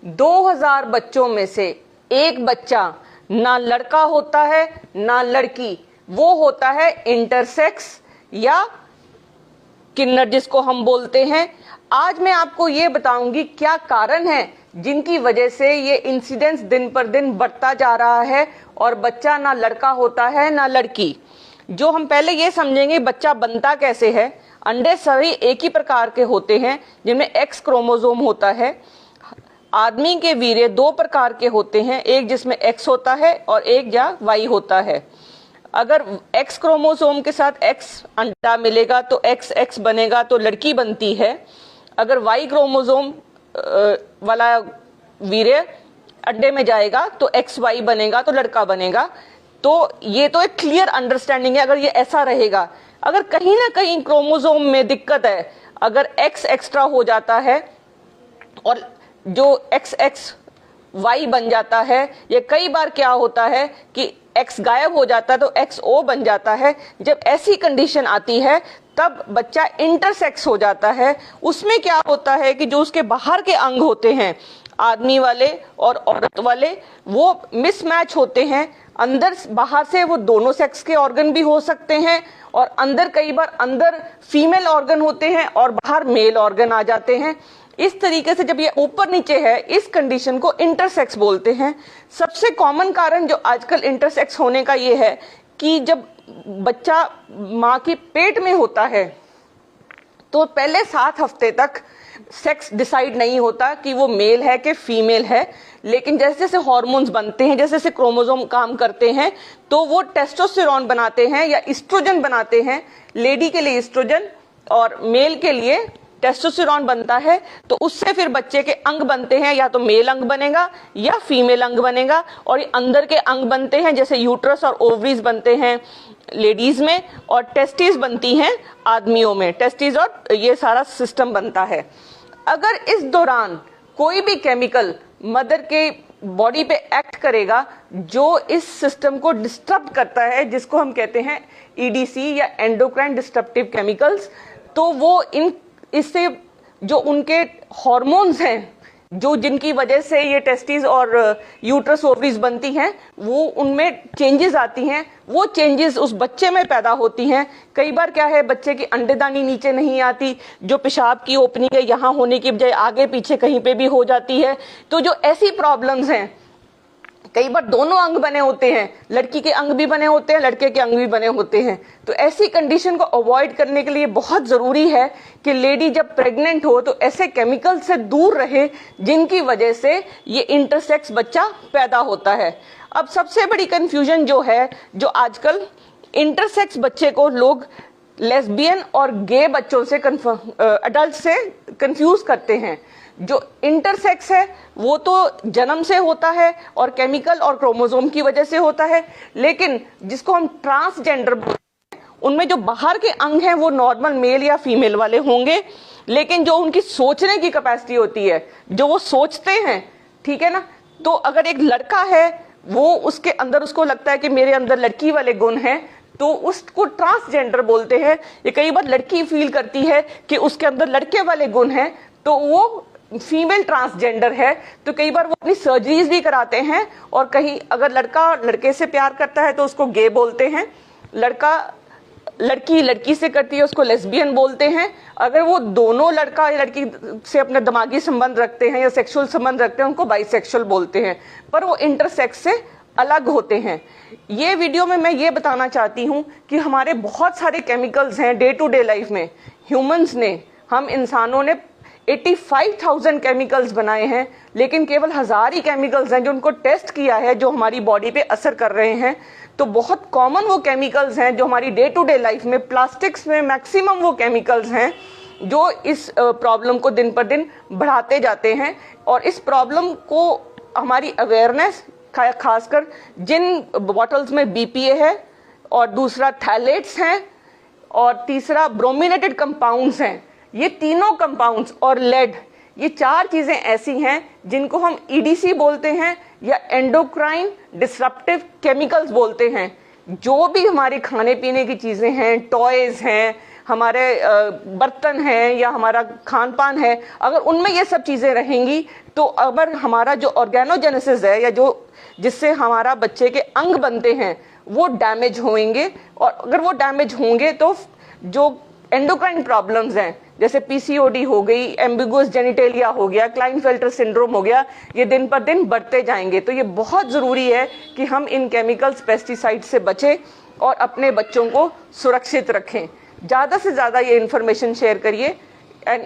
2000 बच्चों में से एक बच्चा ना लड़का होता है ना लड़की, वो होता है इंटरसेक्स या किन्नर जिसको हम बोलते हैं। आज मैं आपको ये बताऊंगी क्या कारण है जिनकी वजह से ये इंसिडेंस दिन पर दिन बढ़ता जा रहा है और बच्चा ना लड़का होता है ना लड़की। जो हम पहले ये समझेंगे बच्चा बनता कैसे है। अंडे सभी एक ही प्रकार के होते हैं जिनमें एक्स क्रोमोसोम होता है। आदमी के वीर्य दो प्रकार के होते हैं, एक जिसमें एक्स होता है और एक या वाई होता है। अगर एक्स क्रोमोसोम के साथ एक्स अंडा मिलेगा तो एक्स एक्स बनेगा तो लड़की बनती है। अगर वाई क्रोमोसोम वाला वीर्य अंडे में जाएगा तो एक्स वाई बनेगा तो लड़का बनेगा। तो ये तो एक क्लियर अंडरस्टैंडिंग है। अगर ये ऐसा रहेगा, अगर कहीं ना कहीं क्रोमोसोम में दिक्कत है, अगर एक्स एक्स्ट्रा हो जाता है और जो एक्स एक्स वाई बन जाता है, ये कई बार क्या होता है कि एक्स गायब हो जाता है तो एक्स ओ बन जाता है। जब ऐसी कंडीशन आती है तब बच्चा इंटरसेक्स हो जाता है। उसमें क्या होता है कि जो उसके बाहर के अंग होते हैं, आदमी वाले और औरत वाले, वो मिसमैच होते हैं। अंदर बाहर से वो दोनों सेक्स के ऑर्गन भी हो सकते हैं और अंदर कई बार अंदर फीमेल ऑर्गन होते हैं और बाहर मेल ऑर्गन आ जाते हैं। इस तरीके से जब ये ऊपर नीचे है, इस कंडीशन को इंटरसेक्स बोलते हैं। सबसे कॉमन कारण जो आजकल इंटरसेक्स होने का ये है कि जब बच्चा माँ के पेट में होता है तो पहले 7 हफ्ते तक सेक्स डिसाइड नहीं होता कि वो मेल है कि फीमेल है। लेकिन जैसे जैसे हार्मोन्स बनते हैं, जैसे जैसे क्रोमोसोम काम करते हैं, तो वो टेस्टोस्टेरोन बनाते हैं या एस्ट्रोजन बनाते हैं। लेडी के लिए एस्ट्रोजन और मेल के लिए टेस्टोस्टेरोन बनता है। तो उससे फिर बच्चे के अंग बनते हैं, या तो मेल अंग बनेगा या फीमेल अंग बनेगा। और ये अंदर के अंग बनते हैं, जैसे यूट्रस और ओवरीज बनते हैं लेडीज में और टेस्टिस बनती हैं आदमियों में। टेस्टिस और ये सारा सिस्टम बनता है। अगर इस दौरान कोई भी केमिकल मदर के बॉडी पे एक्ट करेगा जो इस सिस्टम को डिस्टर्ब करता है, जिसको हम कहते हैं ईडीसी या एंडोक्राइन डिस्टर्प्टिव केमिकल्स, तो वो इससे जो उनके हार्मोन्स हैं, जो जिनकी वजह से ये टेस्टिस और यूट्रस ओवरीज बनती हैं, वो उनमें चेंजेस आती हैं। वो चेंजेस उस बच्चे में पैदा होती हैं। कई बार क्या है, बच्चे की अंडेदानी नीचे नहीं आती, जो पेशाब की ओपनिंग है यहाँ होने की बजाय आगे पीछे कहीं पे भी हो जाती है। तो जो ऐसी प्रॉब्लम्स हैं, कई बार दोनों अंग बने होते हैं, लड़की के अंग भी बने होते हैं, लड़के के अंग भी बने होते हैं। तो ऐसी कंडीशन को अवॉइड करने के लिए बहुत जरूरी है कि लेडी जब प्रेग्नेंट हो तो ऐसे केमिकल से दूर रहे जिनकी वजह से ये इंटरसेक्स बच्चा पैदा होता है। अब सबसे बड़ी कंफ्यूजन जो है, जो आजकल इंटरसेक्स बच्चे को लोग लेस्बियन और गे बच्चों से अडल्ट से कंफ्यूज करते हैं। जो इंटरसेक्स है वो तो जन्म से होता है और केमिकल और क्रोमोसोम की वजह से होता है। लेकिन जिसको हम ट्रांसजेंडर बोलते हैं, उनमें जो बाहर के अंग हैं वो नॉर्मल मेल या फीमेल वाले होंगे, लेकिन जो उनकी सोचने की कैपेसिटी होती है, जो वो सोचते हैं, ठीक है ना। तो अगर एक लड़का है, वो उसके अंदर उसको लगता है कि मेरे अंदर लड़की वाले गुण हैं, तो उसको ट्रांसजेंडर बोलते हैं। ये कई बार लड़की फील करती है कि उसके अंदर लड़के वाले गुण हैं, तो वो फीमेल ट्रांसजेंडर है। तो कई बार वो अपनी सर्जरीज भी कराते हैं। और कहीं अगर लड़का लड़के से प्यार करता है तो उसको गे बोलते हैं, लड़का लड़की लड़की से करती है उसको लेस्बियन बोलते हैं। अगर वो दोनों लड़का या लड़की से अपने दिमागी संबंध रखते हैं या सेक्सुअल संबंध रखते हैं, उनको बाइसेक्सुअल बोलते हैं। पर वो इंटरसेक्स से अलग होते हैं। ये वीडियो में मैं ये बताना चाहती हूँ कि हमारे बहुत सारे केमिकल्स हैं डे टू डे लाइफ में। ह्यूमंस ने, हम इंसानों ने 85,000 केमिकल्स बनाए हैं, लेकिन केवल 1000 ही केमिकल्स हैं जो उनको टेस्ट किया है, जो हमारी बॉडी पे असर कर रहे हैं। तो बहुत कॉमन वो केमिकल्स हैं जो हमारी डे टू डे लाइफ में, प्लास्टिक्स में मैक्सिमम वो केमिकल्स हैं जो इस प्रॉब्लम को दिन पर दिन बढ़ाते जाते हैं। और इस प्रॉब्लम को हमारी अवेयरनेस, खासकर जिन बॉटल्स में BPA है, और दूसरा थैलेट्स हैं, और तीसरा ब्रोमिनेटेड कंपाउंड्स हैं, ये तीनों कंपाउंड्स और लेड, ये 4 चीजें ऐसी हैं जिनको हम EDC बोलते हैं या एंडोक्राइन डिसरप्टिव केमिकल्स बोलते हैं। जो भी हमारे खाने पीने की चीजें हैं, टॉयज हैं, हमारे बर्तन हैं या हमारा खान पान है, अगर उनमें ये सब चीज़ें रहेंगी तो अगर हमारा जो ऑर्गेनोजेनेसिस है या जो जिससे हमारा बच्चे के अंग बनते हैं वो डैमेज होंगे, और अगर वो डैमेज होंगे तो जो एंडोक्राइन प्रॉब्लम्स हैं जैसे पीसीओडी हो गई, एम्बिगुअस जेनिटेलिया हो गया, क्लाइनफेल्टर सिंड्रोम हो गया, ये दिन पर दिन बढ़ते जाएंगे। तो ये बहुत ज़रूरी है कि हम इन केमिकल्स, पेस्टिसाइड से बचें और अपने बच्चों को सुरक्षित रखें। ज़्यादा से ज़्यादा ये इन्फॉर्मेशन शेयर करिए एंड